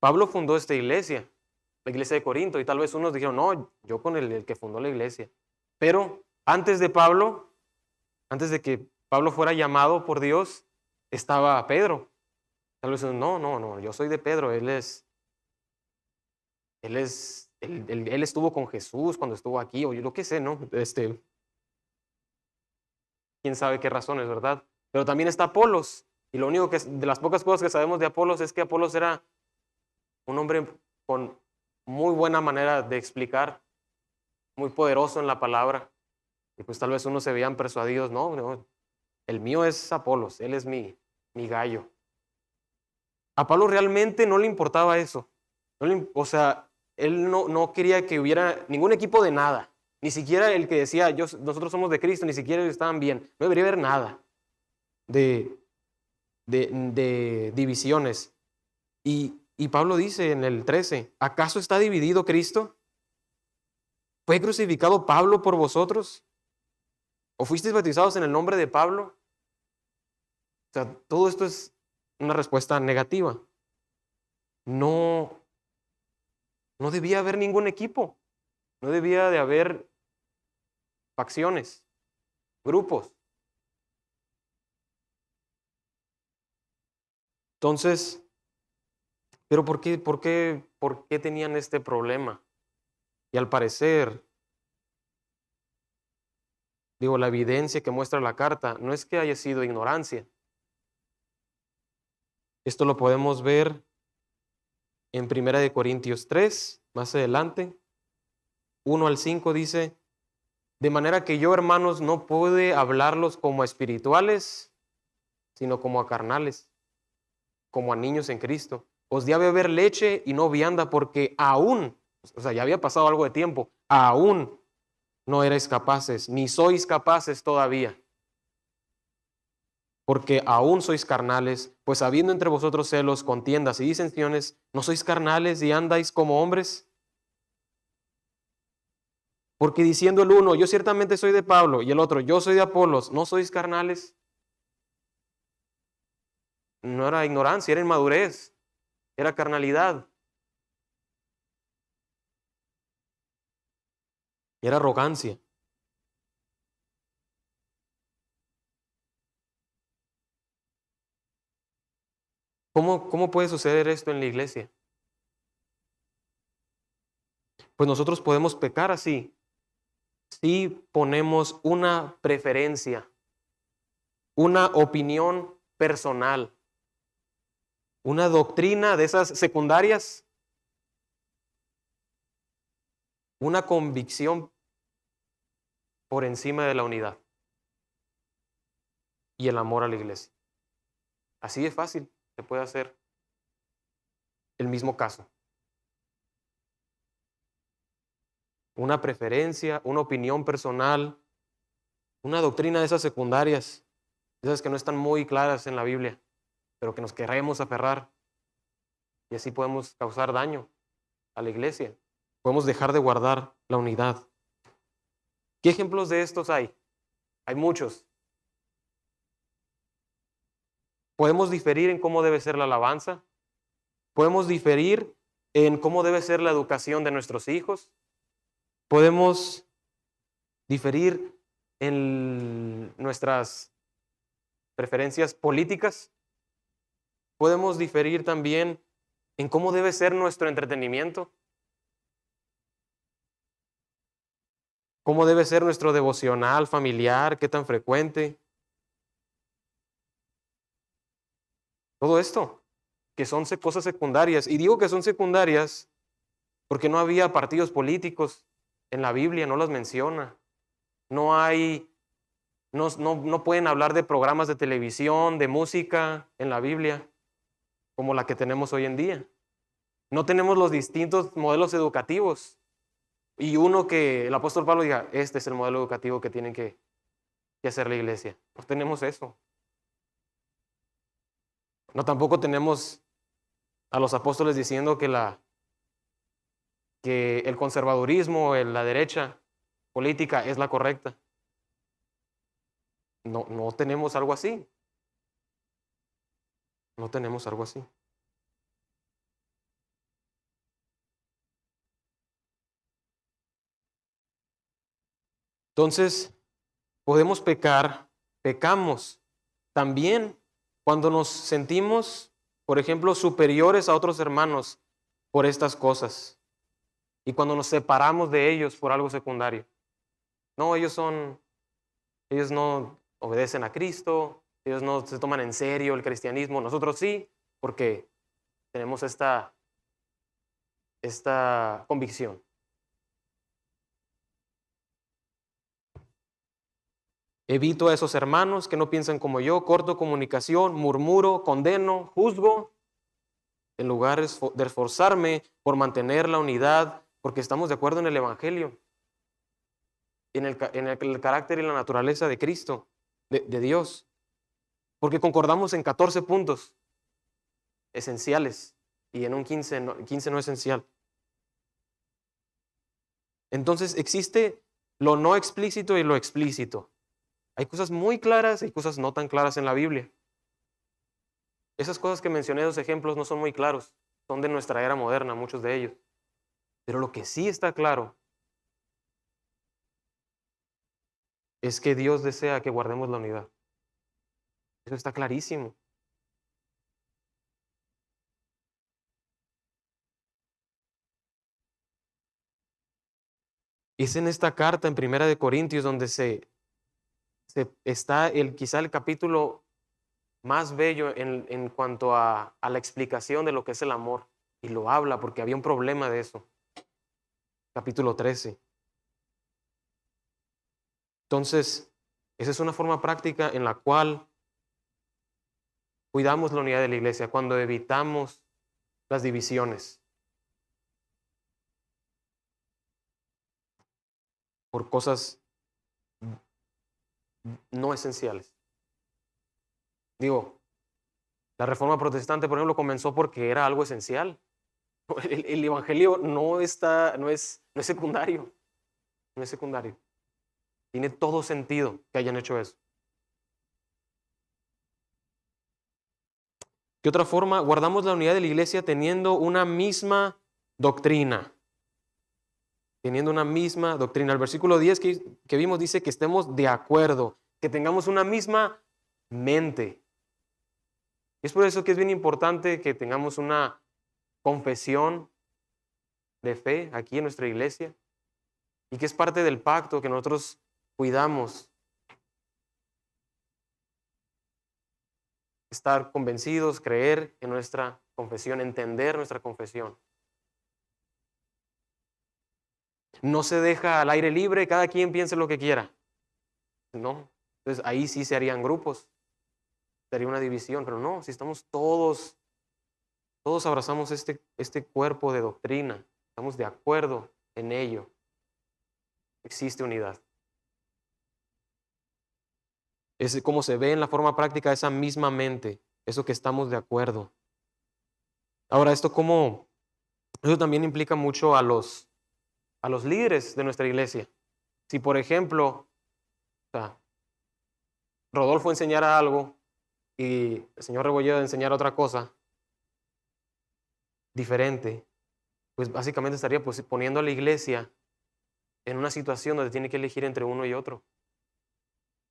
Pablo fundó esta iglesia, la iglesia de Corinto, y tal vez unos dijeron: no, yo con el que fundó la iglesia. Pero antes de Pablo, antes de que Pablo fuera llamado por Dios, estaba Pedro. Tal vez no, yo soy de Pedro, él estuvo con Jesús cuando estuvo aquí, o yo lo que sé, ¿no? Quién sabe qué razones, ¿verdad? Pero también está Apolos, y lo único de las pocas cosas que sabemos de Apolos es que Apolos era un hombre con muy buena manera de explicar, muy poderoso en la palabra, y pues tal vez unos se veían persuadidos: no, el mío es Apolos, él es mi gallo. A Pablo realmente no le importaba eso. O sea, él no quería que hubiera ningún equipo de nada. Ni siquiera el que decía: nosotros somos de Cristo, ni siquiera ellos estaban bien. No debería haber nada de divisiones. Y Pablo dice en el 13: ¿acaso está dividido Cristo? ¿Fue crucificado Pablo por vosotros? ¿O fuisteis bautizados en el nombre de Pablo? O sea, todo esto es una respuesta negativa. No debía haber ningún equipo. No debía de haber facciones, grupos. Entonces, ¿pero por qué tenían este problema? Y al parecer, la evidencia que muestra la carta no es que haya sido ignorancia. Esto lo podemos ver en 1 Corintios 3, más adelante. 1 al 5 dice: de manera que yo, hermanos, no pude hablarlos como a espirituales, sino como a carnales, como a niños en Cristo. Os di a beber leche y no vianda, porque aún, o sea, ya había pasado algo de tiempo, aún no erais capaces, ni sois capaces todavía, porque aún sois carnales, pues habiendo entre vosotros celos, contiendas y disensiones, ¿no sois carnales y andáis como hombres? Porque diciendo el uno: yo ciertamente soy de Pablo, y el otro: yo soy de Apolos, ¿no sois carnales? No era ignorancia, era inmadurez, era carnalidad, era arrogancia. ¿Cómo puede suceder esto en la iglesia? Pues nosotros podemos pecar así si ponemos una preferencia, una opinión personal, una doctrina de esas secundarias, una convicción por encima de la unidad y el amor a la iglesia. Así de fácil se puede hacer el mismo caso. Una preferencia, una opinión personal, una doctrina de esas secundarias, esas que no están muy claras en la Biblia, pero que nos queremos aferrar. Y así podemos causar daño a la iglesia. Podemos dejar de guardar la unidad. ¿Qué ejemplos de estos hay? Hay muchos. Podemos diferir en cómo debe ser la alabanza. Podemos diferir en cómo debe ser la educación de nuestros hijos. Podemos diferir en nuestras preferencias políticas. Podemos diferir también en cómo debe ser nuestro entretenimiento. Cómo debe ser nuestro devocional familiar, qué tan frecuente. Todo esto, que son cosas secundarias. Y digo que son secundarias porque no había partidos políticos en la Biblia, no los menciona. No hay, no pueden hablar de programas de televisión, de música en la Biblia, como la que tenemos hoy en día. No tenemos los distintos modelos educativos. Y uno que el apóstol Pablo diga, este es el modelo educativo que tienen que hacer la iglesia. No tenemos eso. No, tampoco tenemos a los apóstoles diciendo que el conservadurismo, la derecha política es la correcta. No tenemos algo así. No tenemos algo así. Entonces, podemos pecamos también cuando nos sentimos, por ejemplo, superiores a otros hermanos por estas cosas. Y cuando nos separamos de ellos por algo secundario. No, ellos no obedecen a Cristo, ellos no se toman en serio el cristianismo, nosotros sí, porque tenemos esta convicción. Evito a esos hermanos que no piensan como yo, corto comunicación, murmuro, condeno, juzgo, en lugar de esforzarme por mantener la unidad, porque estamos de acuerdo en el Evangelio, en el carácter y la naturaleza de Cristo, de Dios, porque concordamos en 14 puntos esenciales y en un 15 no esencial. Entonces existe lo no explícito y lo explícito. Hay cosas muy claras y cosas no tan claras en la Biblia. Esas cosas que mencioné, los ejemplos, no son muy claros. Son de nuestra era moderna, muchos de ellos. Pero lo que sí está claro es que Dios desea que guardemos la unidad. Eso está clarísimo. Es en esta carta, en Primera de Corintios, donde está quizá el capítulo más bello en cuanto a la explicación de lo que es el amor. Y lo habla porque había un problema de eso. Capítulo 13. Entonces, esa es una forma práctica en la cual cuidamos la unidad de la iglesia, cuando evitamos las divisiones por cosas no esenciales. Digo, la Reforma Protestante, por ejemplo, comenzó porque era algo esencial. El Evangelio no es secundario. No es secundario. Tiene todo sentido que hayan hecho eso. ¿Qué otra forma? Guardamos la unidad de la iglesia teniendo una misma doctrina. Teniendo una misma doctrina. El versículo 10 que vimos dice que estemos de acuerdo, que tengamos una misma mente. Y es por eso que es bien importante que tengamos una confesión de fe aquí en nuestra iglesia y que es parte del pacto que nosotros cuidamos. Estar convencidos, creer en nuestra confesión, entender nuestra confesión. No se deja al aire libre, cada quien piense lo que quiera. No. Entonces ahí sí se harían grupos, sería una división, pero no, si estamos todos abrazamos este cuerpo de doctrina, estamos de acuerdo en ello, existe unidad. Es como se ve en la forma práctica esa misma mente, eso que estamos de acuerdo. Ahora, eso también implica mucho a los líderes de nuestra iglesia. Si, por ejemplo, o sea, Rodolfo enseñara algo y el señor Rebolledo enseñara otra cosa diferente, pues básicamente estaría poniendo a la iglesia en una situación donde tiene que elegir entre uno y otro.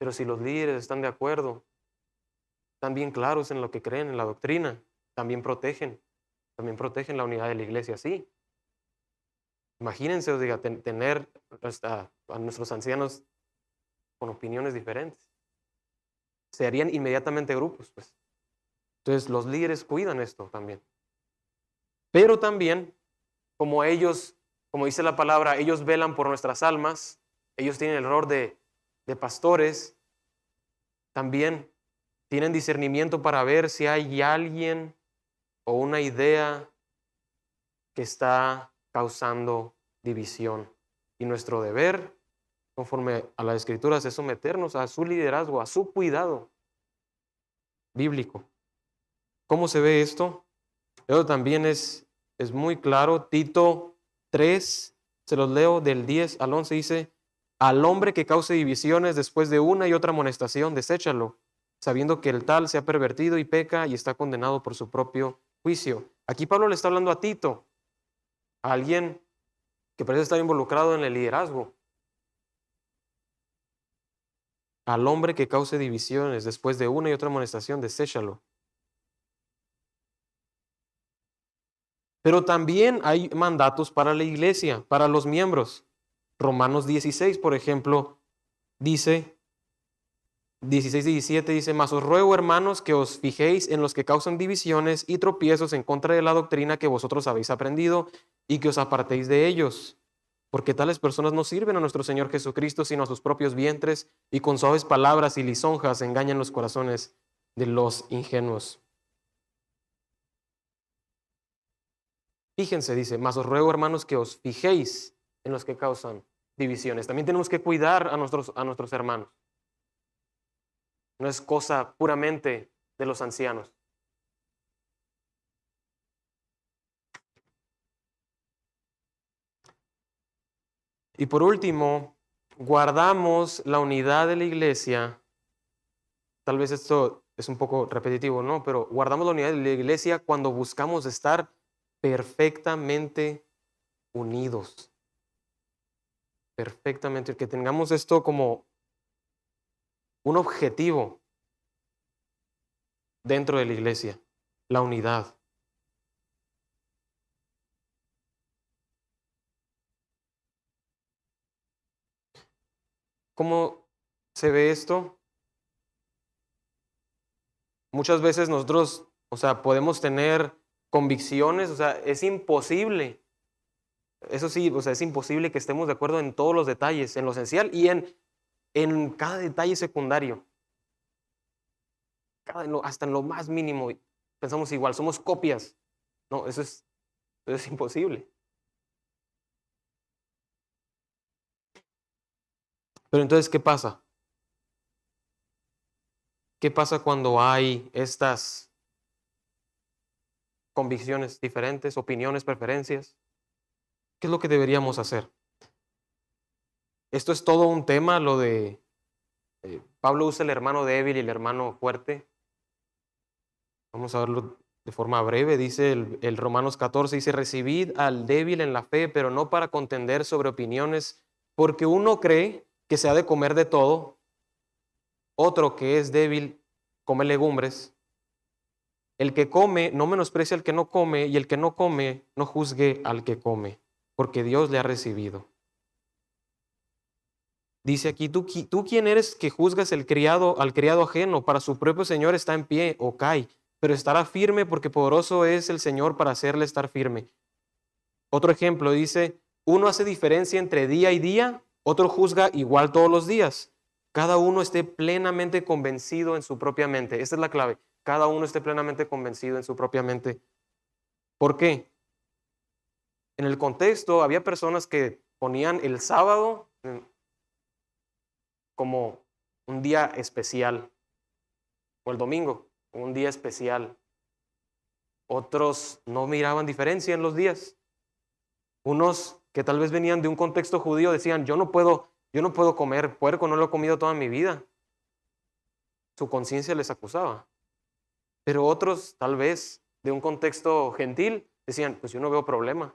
Pero si los líderes están de acuerdo, están bien claros en lo que creen, en la doctrina, también protegen la unidad de la iglesia, sí. Imagínense, tener a nuestros ancianos con opiniones diferentes. Se harían inmediatamente grupos, pues. Entonces los líderes cuidan esto también. Pero también, como ellos, como dice la palabra, ellos velan por nuestras almas, ellos tienen el rol de pastores, también tienen discernimiento para ver si hay alguien o una idea que está causando división. Y nuestro deber, conforme a las Escrituras, es someternos a su liderazgo, a su cuidado bíblico. ¿Cómo se ve esto? Eso también es muy claro. Tito 3, se los leo del 10 al 11, dice: al hombre que cause divisiones después de una y otra amonestación, deséchalo, sabiendo que el tal se ha pervertido y peca y está condenado por su propio juicio. Aquí Pablo le está hablando a Tito, a alguien que parece estar involucrado en el liderazgo. Al hombre que cause divisiones después de una y otra amonestación, deséchalo. Pero también hay mandatos para la iglesia, para los miembros. Romanos 16, por ejemplo, dice, 16 y 17 dice: mas os ruego, hermanos, que os fijéis en los que causan divisiones y tropiezos en contra de la doctrina que vosotros habéis aprendido y que os apartéis de ellos. Porque tales personas no sirven a nuestro Señor Jesucristo, sino a sus propios vientres, y con suaves palabras y lisonjas engañan los corazones de los ingenuos. Fíjense, dice: mas os ruego, hermanos, que os fijéis en los que causan divisiones. También tenemos que cuidar a nuestros hermanos. No es cosa puramente de los ancianos. Y por último, guardamos la unidad de la iglesia. Tal vez esto es un poco repetitivo, ¿no? Pero guardamos la unidad de la iglesia cuando buscamos estar perfectamente unidos. Perfectamente. Que tengamos esto como un objetivo dentro de la iglesia, la unidad. ¿Cómo se ve esto? Muchas veces nosotros, podemos tener convicciones, es imposible. Eso sí, es imposible que estemos de acuerdo en todos los detalles, en lo esencial y en cada detalle secundario. Hasta en lo más mínimo pensamos igual, somos copias. No, eso es imposible. Pero entonces, ¿qué pasa? ¿Qué pasa cuando hay estas convicciones diferentes, opiniones, preferencias? ¿Qué es lo que deberíamos hacer? Esto es todo un tema, lo de Pablo usa el hermano débil y el hermano fuerte. Vamos a verlo de forma breve. Dice el Romanos 14, dice: recibid al débil en la fe, pero no para contender sobre opiniones, porque uno cree que se ha de comer de todo, otro que es débil come legumbres. El que come no menosprecia al que no come, y el que no come no juzgue al que come, porque Dios le ha recibido. Dice aquí, ¿tú quién eres que juzgas al criado ajeno? Para su propio Señor está en pie o cae, pero estará firme porque poderoso es el Señor para hacerle estar firme. Otro ejemplo dice, uno hace diferencia entre día y día, otro juzga igual todos los días. Cada uno esté plenamente convencido en su propia mente. Esta es la clave. Cada uno esté plenamente convencido en su propia mente. ¿Por qué? En el contexto había personas que ponían el sábado como un día especial, o el domingo, un día especial. Otros no miraban diferencia en los días. Unos que tal vez venían de un contexto judío decían, yo no puedo comer puerco, no lo he comido toda mi vida. Su conciencia les acusaba. Pero otros, tal vez de un contexto gentil, decían, pues yo no veo problema.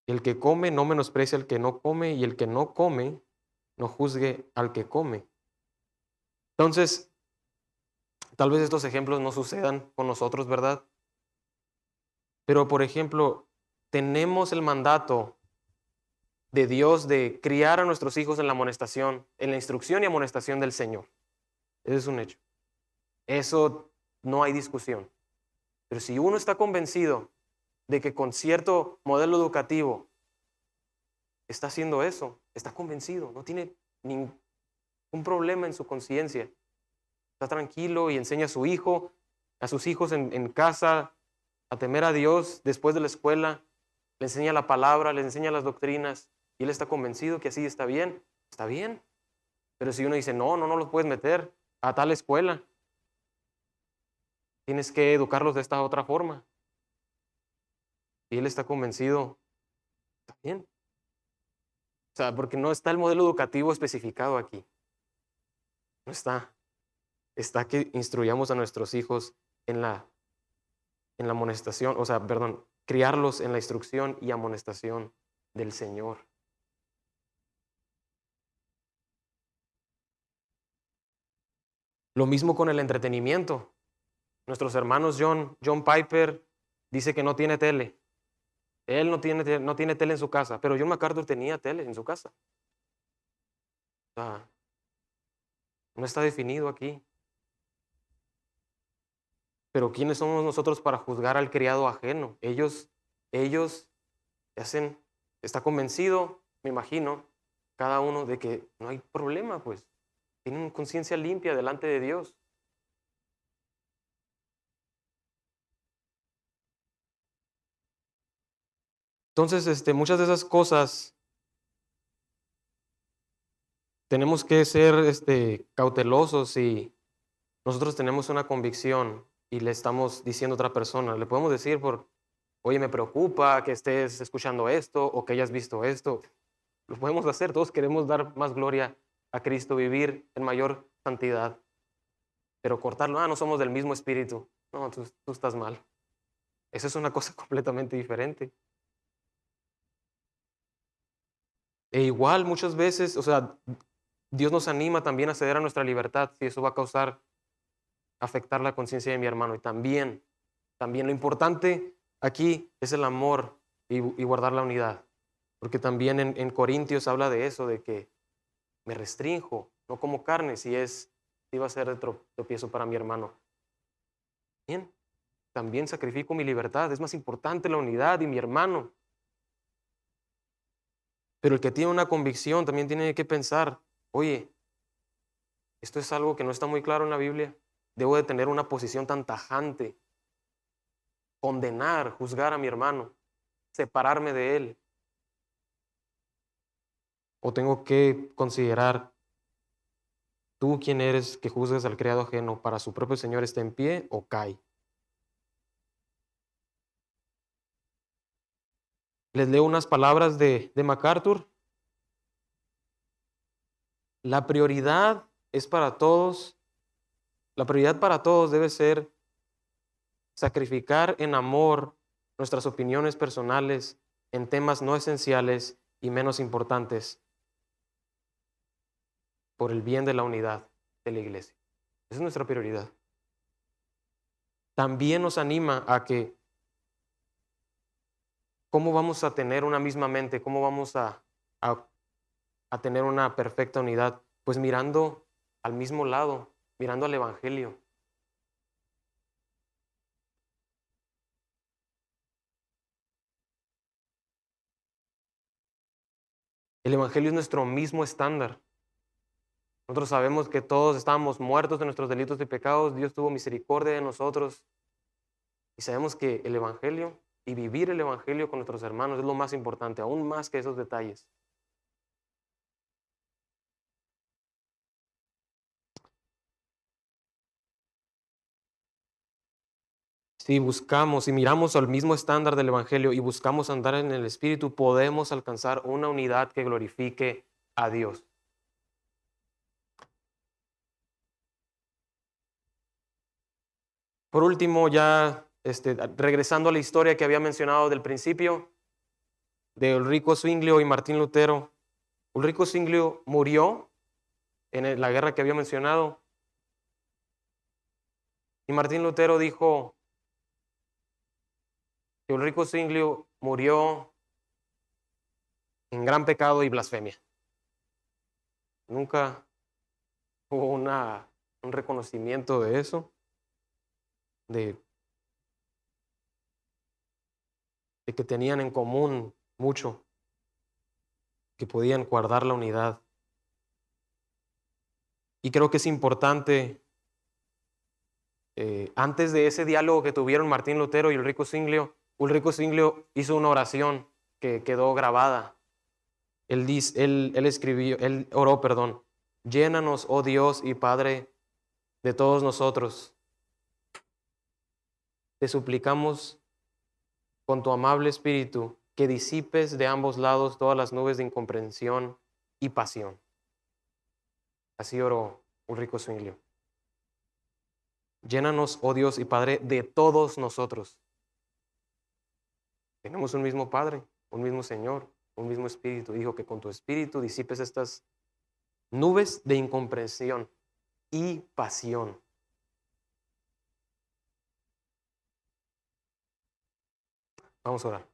El que come no menosprecia al que no come, y el que no come no juzgue al que come. Entonces, tal vez estos ejemplos no sucedan con nosotros, ¿verdad? Pero, por ejemplo, tenemos el mandato de Dios de criar a nuestros hijos en la amonestación, en la instrucción y amonestación del Señor. Ese es un hecho. Eso no hay discusión. Pero si uno está convencido de que con cierto modelo educativo está haciendo eso, está convencido, no tiene ningún problema en su conciencia, está tranquilo y enseña a su hijo, a sus hijos en casa, a temer a Dios después de la escuela, le enseña la palabra, le enseña las doctrinas, y él está convencido que así está bien, está bien. Pero si uno dice, no los puedes meter a tal escuela, tienes que educarlos de esta otra forma, y él está convencido, está bien. O sea, porque no está el modelo educativo especificado aquí. No está. Está que instruyamos a nuestros hijos en la amonestación, criarlos en la instrucción y amonestación del Señor. Lo mismo con el entretenimiento. Nuestros hermanos John Piper dice que no tiene tele. Él no tiene tele en su casa, pero John MacArthur tenía tele en su casa. O sea, no está definido aquí. Pero ¿quiénes somos nosotros para juzgar al criado ajeno? Ellos está convencido, me imagino, cada uno de que no hay problema, pues. Tienen conciencia limpia delante de Dios. Entonces, muchas de esas cosas tenemos que ser cautelosos, y nosotros tenemos una convicción y le estamos diciendo a otra persona, le podemos decir oye, me preocupa que estés escuchando esto o que hayas visto esto. Lo podemos hacer, todos queremos dar más gloria a Cristo, vivir en mayor santidad. Pero cortarlo, no somos del mismo espíritu. No, tú estás mal. Eso es una cosa completamente diferente. E igual muchas veces, Dios nos anima también a ceder a nuestra libertad, si eso va a afectar la conciencia de mi hermano. Y también lo importante aquí es el amor y guardar la unidad. Porque también en Corintios habla de eso, de que me restrinjo, no como carne, si va a ser de tropiezo para mi hermano. Bien, también sacrifico mi libertad, es más importante la unidad y mi hermano. Pero el que tiene una convicción también tiene que pensar, oye, esto es algo que no está muy claro en la Biblia, debo de tener una posición tan tajante, condenar, juzgar a mi hermano, separarme de él. O tengo que considerar, tú quién eres que juzgues al criado ajeno, para su propio Señor esté en pie o cae. Les leo unas palabras de MacArthur. La prioridad para todos debe ser sacrificar en amor nuestras opiniones personales en temas no esenciales y menos importantes por el bien de la unidad de la iglesia. Esa es nuestra prioridad. También nos anima a que cómo vamos a tener una misma mente, cómo vamos a tener una perfecta unidad, pues mirando al mismo lado, mirando al Evangelio. El Evangelio es nuestro mismo estándar. Nosotros sabemos que todos estábamos muertos de nuestros delitos y pecados, Dios tuvo misericordia de nosotros y sabemos que el Evangelio y vivir el Evangelio con nuestros hermanos es lo más importante, aún más que esos detalles. Si buscamos y miramos al mismo estándar del Evangelio y buscamos andar en el Espíritu, podemos alcanzar una unidad que glorifique a Dios. Por último, ya regresando a la historia que había mencionado del principio, de Ulrico Zwinglio y Martín Lutero. Ulrico Zwinglio murió en la guerra que había mencionado. Y Martín Lutero dijo que Ulrico Zwinglio murió en gran pecado y blasfemia. Nunca hubo un reconocimiento de eso, de que tenían en común mucho, que podían guardar la unidad. Y creo que es importante, antes de ese diálogo que tuvieron Martín Lutero y Ulrico Zwinglio hizo una oración que quedó grabada. Él oró, perdón, llénanos, oh Dios y Padre de todos nosotros. Te suplicamos con tu amable espíritu que disipes de ambos lados todas las nubes de incomprensión y pasión. Así oró Ulrico Zwinglio. Llénanos, oh Dios y Padre, de todos nosotros. Tenemos un mismo Padre, un mismo Señor, un mismo Espíritu. Dijo que con tu Espíritu disipes estas nubes de incomprensión y pasión. Vamos a orar.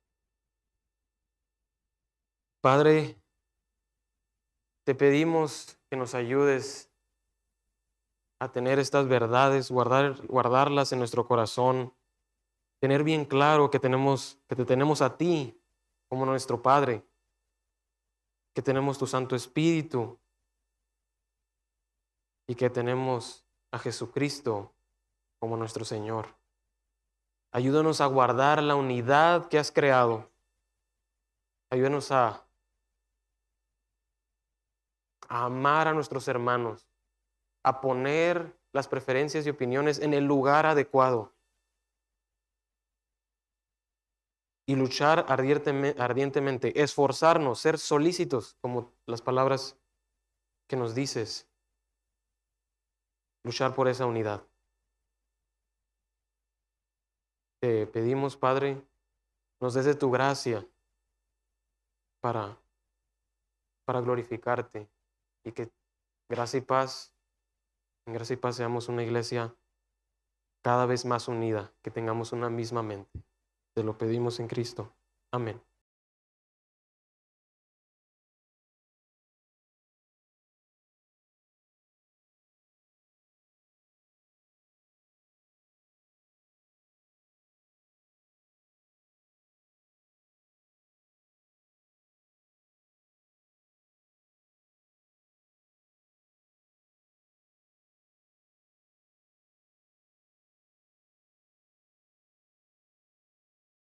Padre, te pedimos que nos ayudes a tener estas verdades, guardarlas en nuestro corazón, tener bien claro que te tenemos a ti como nuestro Padre, que tenemos tu Santo Espíritu y que tenemos a Jesucristo como nuestro Señor. Ayúdanos a guardar la unidad que has creado. Ayúdanos a amar a nuestros hermanos, a poner las preferencias y opiniones en el lugar adecuado y luchar ardientemente, esforzarnos, ser solícitos, como las palabras que nos dices, luchar por esa unidad. Te pedimos, Padre, nos des de tu gracia para glorificarte y que gracia y paz, en gracia y paz seamos una iglesia cada vez más unida, que tengamos una misma mente. Te lo pedimos en Cristo. Amén.